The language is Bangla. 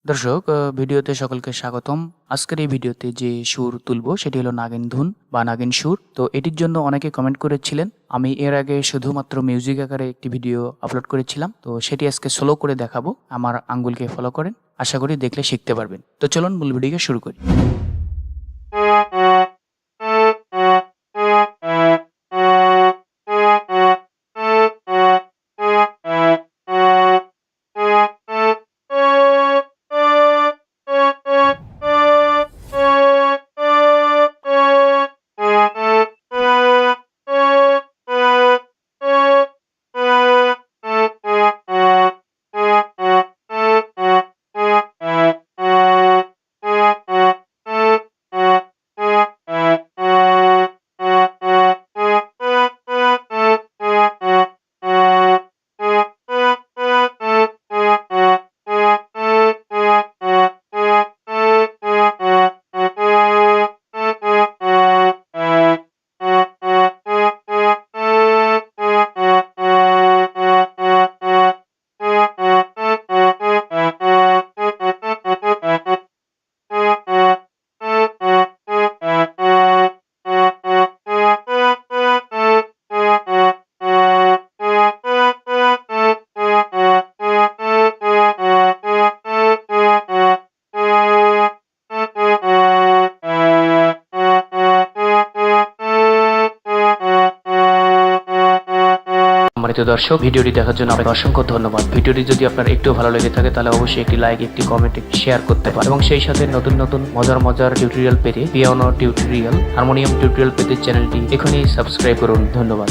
দর্শক ভিডিওতে সকলকে স্বাগতম। আজকের এই ভিডিওতে যে সুর তুলবো সেটি হলো নাগিন ধুন বা নাগিন সুর। তো এটির জন্য অনেকে কমেন্ট করেছিলেন। আমি এর আগে শুধুমাত্র মিউজিক আকারে একটি ভিডিও আপলোড করেছিলাম, তো সেটি আজকে স্লো করে দেখাবো। আমার আঙ্গুলকে ফলো করেন, আশা করি দেখলে শিখতে পারবেন। তো চলুন মূল ভিডিওকে শুরু করি। সম্মানিত দর্শক, ভিডিওটি দেখার জন্য আপনাকে অসংখ্য ধন্যবাদ। ভিডিওটি যদি আপনার একটু ভালো লেগে থাকে তাহলে অবশ্যই একটি লাইক, একটি কমেন্ট, একটি শেয়ার করতে পারেন এবং সেই সাথে নতুন নতুন মজার টিউটোরিয়াল পেতে, পিয়ানো টিউটোরিয়াল, হারমোনিয়াম টিউটোরিয়াল পেতে চ্যানেলটি এখনই সাবস্ক্রাইব করুন। ধন্যবাদ।